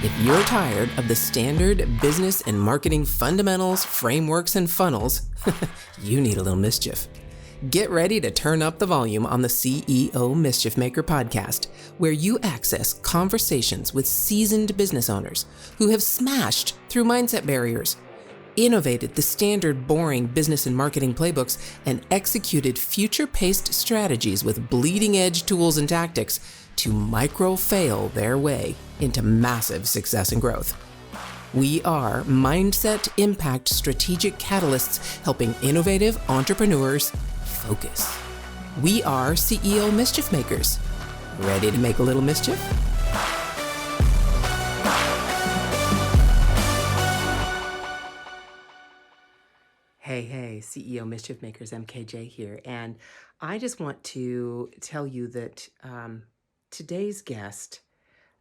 If you're tired of the standard business and marketing fundamentals, frameworks, and funnels, you need a little mischief. Get ready to turn up the volume on the CEO Mischief Maker podcast, where you access conversations with seasoned business owners who have smashed through mindset barriers, innovated the standard boring business and marketing playbooks, and executed future-paced strategies with bleeding-edge tools and tactics to micro-fail their way into massive success and growth. We are Mindset Impact Strategic Catalysts helping innovative entrepreneurs focus. We are CEO Mischief Makers. Ready to make a little mischief? Hey, CEO Mischief Makers, MKJ here. And I just want to tell you that today's guest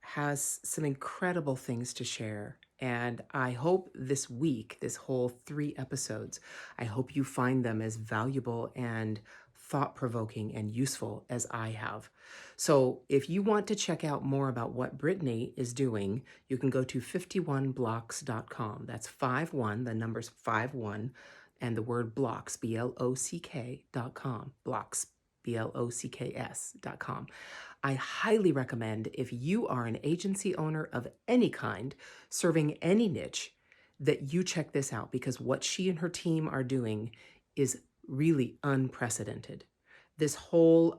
has some incredible things to share. And I hope this week, this whole 3 episodes, I hope you find them as valuable and thought-provoking and useful as I have. So if you want to check out more about what Brittany is doing, you can go to 51blocks.com. That's 51, the number's 51, and the word blocks, BLOCK.com, blocks, BLOCKS.com. I highly recommend, if you are an agency owner of any kind, serving any niche, that you check this out, because what she and her team are doing is really unprecedented. This whole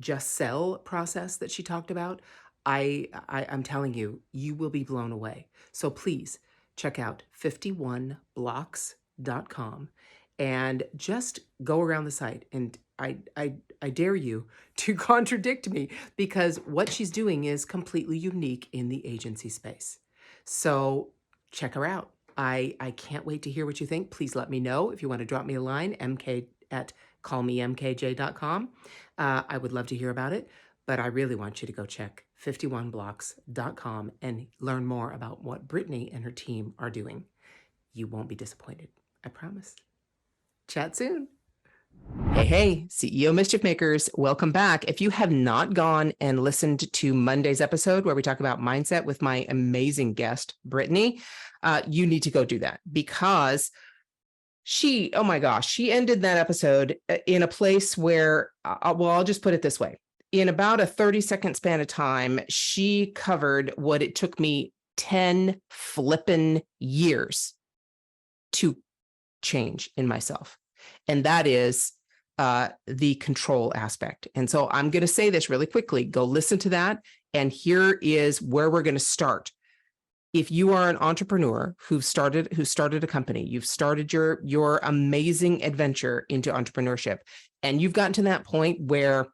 just sell process that she talked about, I'm telling you, you will be blown away. So please check out 51blocks.com and just go around the site. And I dare you to contradict me, because what she's doing is completely unique in the agency space. So check her out. I can't wait to hear what you think. Please let me know if you want to drop me a line, mk@callmemkj.com. I would love to hear about it, but I really want you to go check 51blocks.com and learn more about what Brittany and her team are doing. You won't be disappointed, I promise. Chat soon. Hey, CEO Mischief Makers, welcome back. If you have not gone and listened to Monday's episode where we talk about mindset with my amazing guest, Brittany, you need to go do that, because she ended that episode in a place where, I'll just put it this way. In about a 30-second span of time, she covered what it took me 10 flippin' years to change in myself. And that is the control aspect. And so I'm going to say this really quickly. Go listen to that. And here is where we're going to start. If you are an entrepreneur who started a company, you've started your amazing adventure into entrepreneurship, and you've gotten to that point where,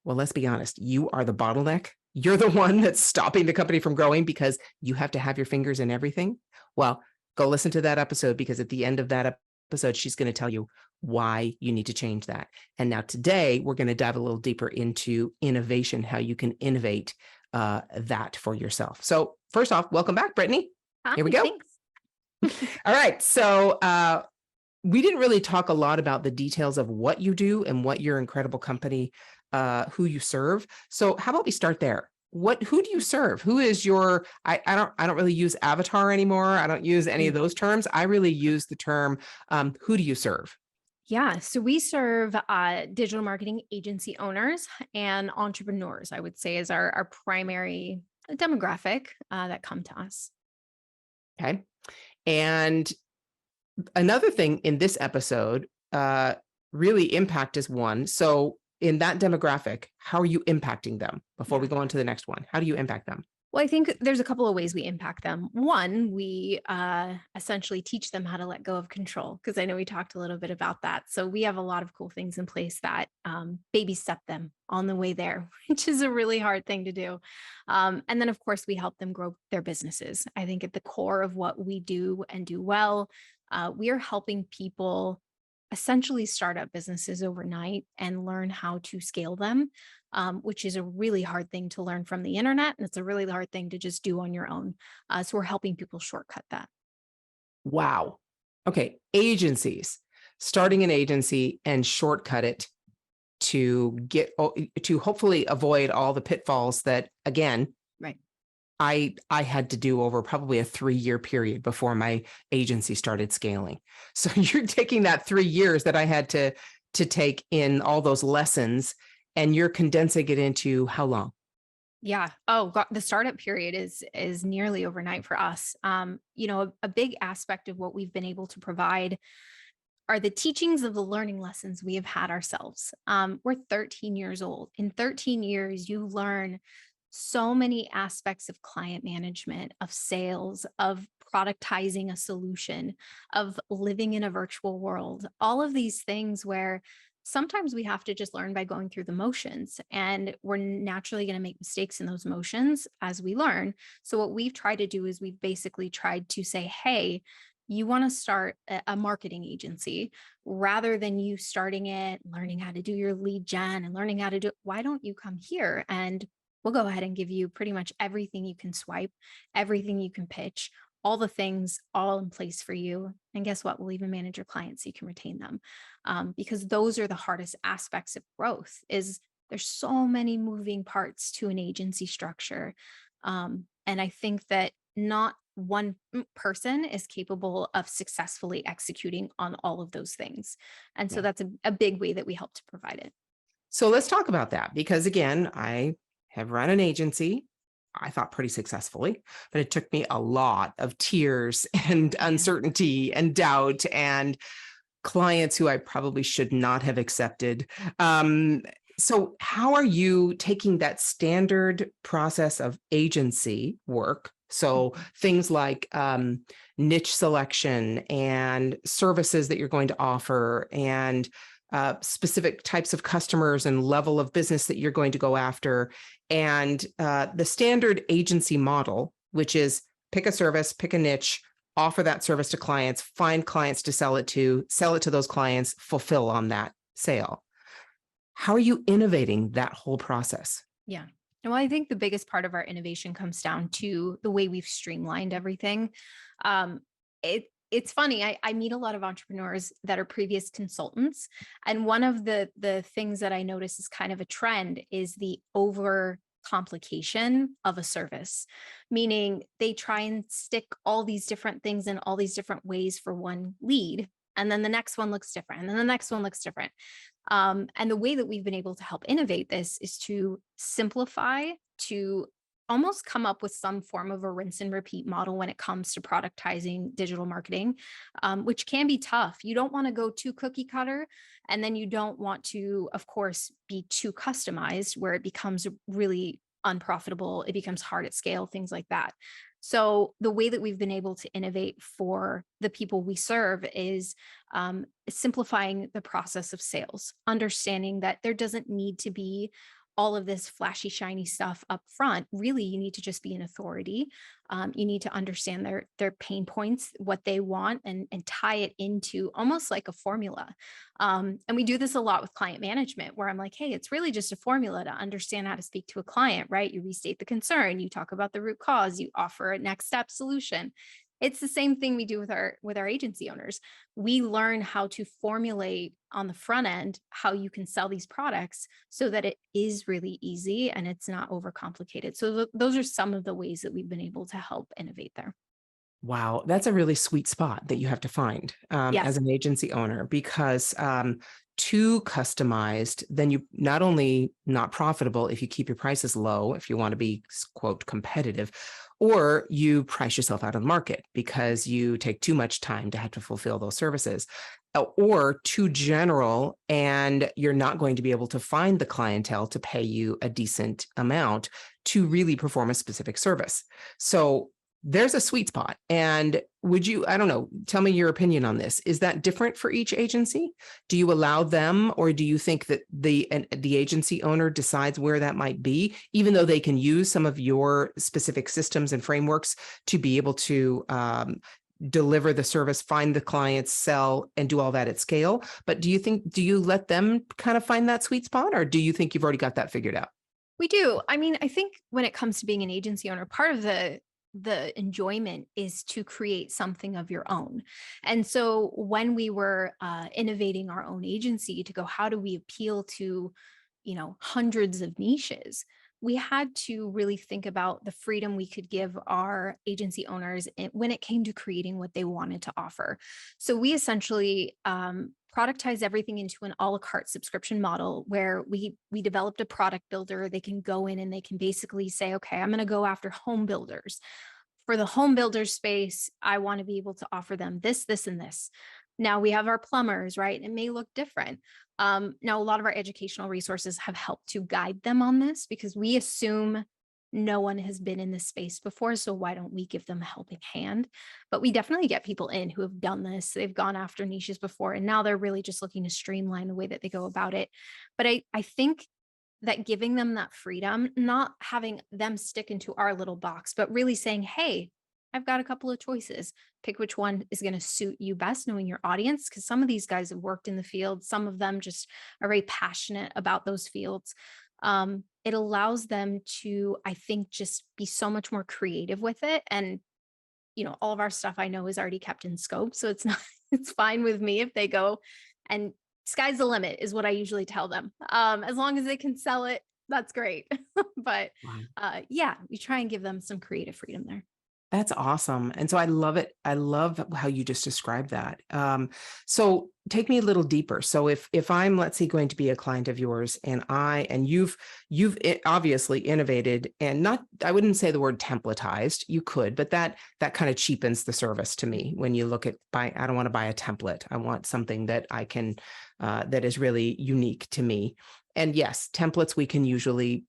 well, let's be honest, you are the bottleneck. You're the one that's stopping the company from growing because you have to have your fingers in everything. Well, go listen to that episode, because at the end of that episode, she's going to tell you why you need to change that. And now today, we're going to dive a little deeper into innovation, how you can innovate that for yourself. So first off, welcome back, Brittany. Hi, here we go. Thanks. All right. So we didn't really talk a lot about the details of what you do and what your incredible company, who you serve. So how about we start there? Who do you serve? Who is your, I don't really use avatar anymore. I don't use any of those terms. I really use the term, who do you serve? Yeah, so we serve digital marketing agency owners and entrepreneurs, I would say, is our primary demographic that come to us. Okay. And another thing in this episode, really impact is one. So in that demographic, how are you impacting them? Before we go on to the next one, how do you impact them? Well, I think there's a couple of ways we impact them. One, we essentially teach them how to let go of control, because I know we talked a little bit about that. So we have a lot of cool things in place that baby step them on the way there, which is a really hard thing to do. And then, of course, we help them grow their businesses. I think at the core of what we do and do well, we are helping people essentially start up businesses overnight and learn how to scale them, which is a really hard thing to learn from the internet. And it's a really hard thing to just do on your own. So we're helping people shortcut that. Wow. Okay. Agencies, starting an agency and shortcut it to hopefully avoid all the pitfalls that, again, right, I had to do over probably a 3-year period before my agency started scaling. So you're taking that 3 years that I had to take in all those lessons, and you're condensing it into how long? Yeah. Oh, God, the startup period is nearly overnight for us. A big aspect of what we've been able to provide are the teachings of the learning lessons we have had ourselves. We're 13 years old. In 13 years, you learn so many aspects of client management, of sales, of productizing a solution, of living in a virtual world, all of these things where sometimes we have to just learn by going through the motions. And we're naturally going to make mistakes in those motions as we learn. So, what we've tried to do is we've basically tried to say, hey, you want to start a marketing agency rather than you starting it, learning how to do your lead gen and learning how to do it. Why don't you come here and we'll go ahead and give you pretty much everything you can swipe, everything you can pitch, all the things all in place for you. And guess what? We'll even manage your clients so you can retain them. Because those are the hardest aspects of growth is there's so many moving parts to an agency structure. And I think that not one person is capable of successfully executing on all of those things. And so Yeah. that's a big way that we help to provide it. So let's talk about that because again, I have run an agency. I thought pretty successfully, but it took me a lot of tears and Yeah. uncertainty and doubt and clients who I probably should not have accepted. Um, so, how are you taking that standard process of agency work? So, things like niche selection and services that you're going to offer, and specific types of customers and level of business that you're going to go after, and the standard agency model, which is pick a service, pick a niche, offer that service to clients, find clients to sell it to those clients, fulfill on that sale. How are you innovating that whole process? Yeah. Well, I think the biggest part of our innovation comes down to the way we've streamlined everything. Um, it's funny. I meet a lot of entrepreneurs that are previous consultants, and one of the things that I notice is kind of a trend is the over complication of a service, meaning they try and stick all these different things in all these different ways for one lead, and then the next one looks different, and then the next one looks different. And the way that we've been able to help innovate this is to simplify, to almost come up with some form of a rinse and repeat model when it comes to productizing digital marketing, which can be tough. You don't want to go too cookie cutter, and then you don't want to, of course, be too customized where it becomes really unprofitable. It becomes hard at scale, things like that. So the way that we've been able to innovate for the people we serve is simplifying the process of sales, understanding that there doesn't need to be all of this flashy, shiny stuff up front. Really, you need to just be an authority. You need to understand their pain points, what they want, and tie it into almost like a formula. And we do this a lot with client management, where I'm like, hey, it's really just a formula to understand how to speak to a client, right? You restate the concern, you talk about the root cause, you offer a next step solution. It's the same thing we do with our agency owners. We learn how to formulate on the front end how you can sell these products so that it is really easy and it's not overcomplicated. So those are some of the ways that we've been able to help innovate there. Wow, that's a really sweet spot that you have to find as Yes. an agency owner because too customized, then you not only not profitable if you keep your prices low, if you want to be quote competitive, or you price yourself out of the market because you take too much time to have to fulfill those services, or too general and you're not going to be able to find the clientele to pay you a decent amount to really perform a specific service. So there's a sweet spot. And would you, I don't know, tell me your opinion on this. Is that different for each agency? Do you allow them, or do you think that the agency owner decides where that might be, even though they can use some of your specific systems and frameworks to be able to deliver the service, find the clients, sell, and do all that at scale? But do you let them kind of find that sweet spot, or do you think you've already got that figured out? We do. I mean, I think when it comes to being an agency owner, part of the enjoyment is to create something of your own. And so when we were innovating our own agency to go, how do we appeal to, hundreds of niches? we had to really think about the freedom we could give our agency owners when it came to creating what they wanted to offer. So we essentially productize everything into an a la carte subscription model where we developed a product builder. They can go in and they can basically say, okay, I'm going to go after home builders. For the home builder space, I want to be able to offer them this, this, and this. Now we have our plumbers, right? It may look different. Now, a lot of our educational resources have helped to guide them on this because we assume no one has been in this space before. So why don't we give them a helping hand? But we definitely get people in who have done this. They've gone after niches before, and now they're really just looking to streamline the way that they go about it. But I think that giving them that freedom, not having them stick into our little box, but really saying, hey, I've got a couple of choices. Pick which one is going to suit you best, knowing your audience. Because some of these guys have worked in the field, some of them just are very passionate about those fields. It allows them to, I think, just be so much more creative with it. And, all of our stuff I know is already kept in scope. So it's not, it's fine with me if they go and sky's the limit is what I usually tell them. As long as they can sell it, that's great. But Wow. yeah, we try and give them some creative freedom there. That's awesome. And so I love it. I love how you just described that. So take me a little deeper. So if I'm, let's say, going to be a client of yours and you've obviously innovated and not, I wouldn't say the word templatized, you could, but that kind of cheapens the service to me when you look at I don't want to buy a template. I want something that I can, that is really unique to me. And yes, templates we can usually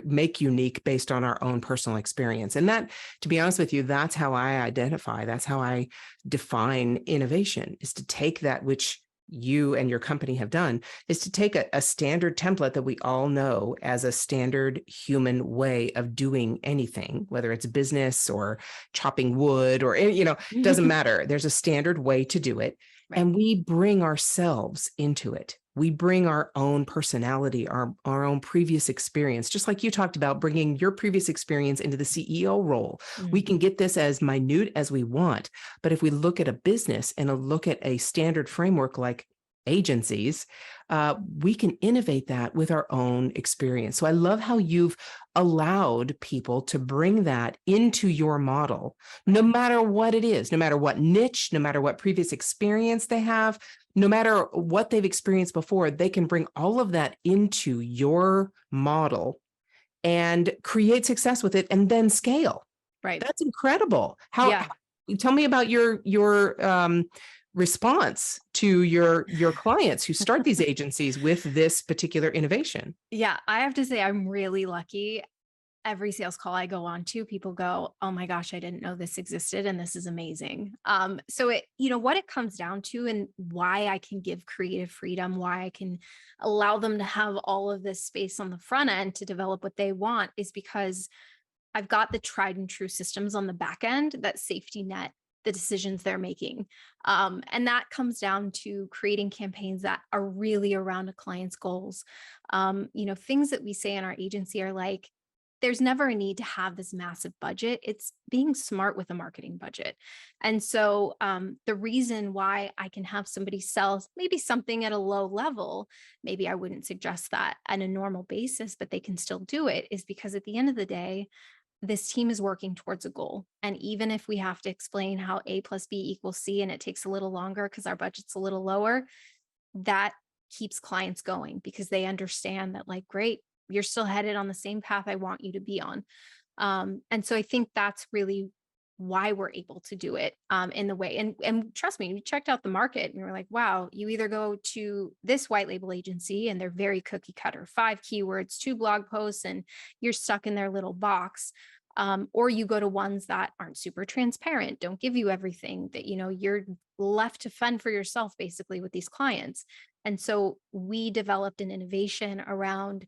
make unique based on our own personal experience. And that, to be honest with you, that's how I identify, that's how I define innovation, is to take that which you and your company have done, is to take a standard template that we all know as a standard human way of doing anything, whether it's business or chopping wood or, doesn't matter. There's a standard way to do it. Right. And we bring ourselves into it. We bring our own personality, our own previous experience, just like you talked about bringing your previous experience into the CEO role. We can get this as minute as we want. But if we look at a business and look at a standard framework like agencies, we can innovate that with our own experience. So I love how you've allowed people to bring that into your model, no matter what it is, no matter what niche, no matter what previous experience they have, no matter what they've experienced before, they can bring all of that into your model and create success with it and then scale. Right. That's incredible. Yeah. Tell me about your response to your clients who start these agencies with this particular innovation. Yeah. I have to say, I'm really lucky. Every sales call I go on to, people go, oh my gosh, I didn't know this existed and this is amazing. So what it comes down to and why I can give creative freedom, why I can allow them to have all of this space on the front end to develop what they want is because I've got the tried and true systems on the back end that safety net the decisions they're making. And that comes down to creating campaigns that are really around a client's goals. Things that we say in our agency are like, there's never a need to have this massive budget. It's being smart with a marketing budget. And so the reason why I can have somebody sell maybe something at a low level, maybe I wouldn't suggest that on a normal basis, but they can still do it, is because at the end of the day, this team is working towards a goal. And even if we have to explain how A plus B equals C and it takes a little longer because our budget's a little lower, that keeps clients going because they understand that, like, great, you're still headed on the same path I want you to be on. And so I think that's really why we're able to do it in the way. And trust me, we checked out the market and we were like, wow, you either go to this white label agency and they're very cookie cutter, 5 keywords, 2 blog posts, and you're stuck in their little box. Or you go to ones that aren't super transparent, don't give you everything that, you're left to fend for yourself basically with these clients. And so we developed an innovation around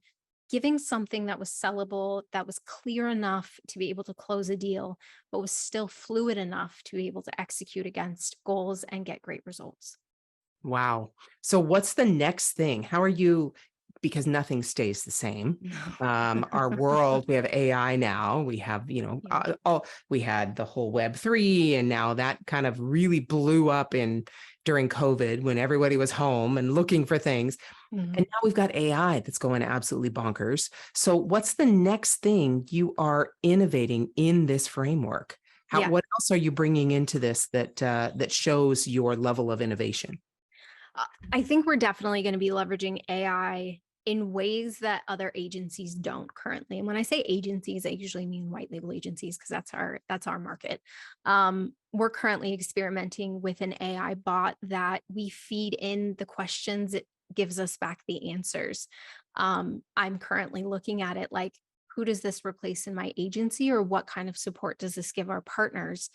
giving something that was sellable, that was clear enough to be able to close a deal, but was still fluid enough to be able to execute against goals and get great results. Wow. So what's the next thing? How are you because nothing stays the same. No. Our world, we have AI now. We have, we had the whole Web3, and now that kind of really blew up during COVID when everybody was home and looking for things. Mhm. And now we've got AI that's going absolutely bonkers. So what's the next thing you are innovating in this framework? Yeah. What else are you bringing into this that shows your level of innovation? I think we're definitely going to be leveraging AI in ways that other agencies don't currently. And when I say agencies, I usually mean white label agencies because that's our market. We're currently experimenting with an AI bot that we feed in the questions, it gives us back the answers. I'm currently looking at it like, who does this replace in my agency, or what kind of support does this give our partners?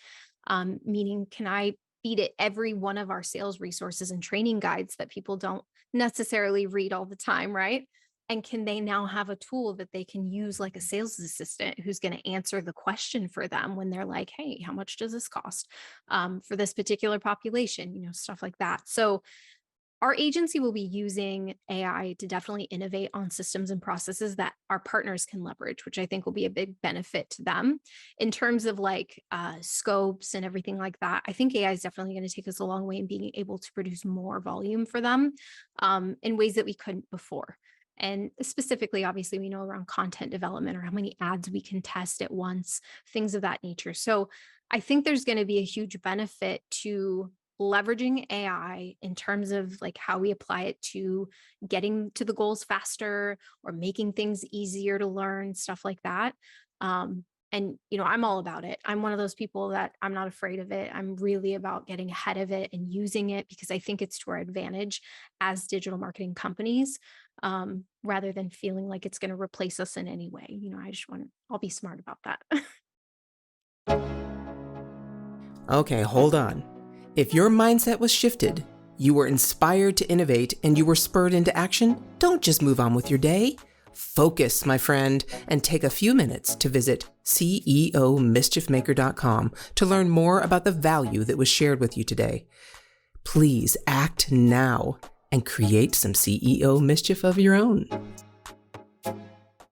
Meaning, can I feed it every one of our sales resources and training guides that people don't necessarily read all the time, right? And can they now have a tool that they can use like a sales assistant who's going to answer the question for them when they're like, hey, how much does this cost for this particular population? Stuff like that. So our agency will be using AI to definitely innovate on systems and processes that our partners can leverage, which I think will be a big benefit to them in terms of like scopes and everything like that. I think AI is definitely going to take us a long way in being able to produce more volume for them in ways that we couldn't before. And specifically, obviously, we know around content development or how many ads we can test at once, things of that nature. So I think there's going to be a huge benefit to leveraging AI in terms of like how we apply it to getting to the goals faster or making things easier to learn, stuff like that. And I'm all about it. I'm one of those people that I'm not afraid of it. I'm really about getting ahead of it and using it because I think it's to our advantage as digital marketing companies, rather than feeling like it's going to replace us in any way. I'll be smart about that. Okay, hold on. If your mindset was shifted, you were inspired to innovate, and you were spurred into action, don't just move on with your day. Focus, my friend, and take a few minutes to visit ceomischiefmaker.com to learn more about the value that was shared with you today. Please act now and create some CEO mischief of your own.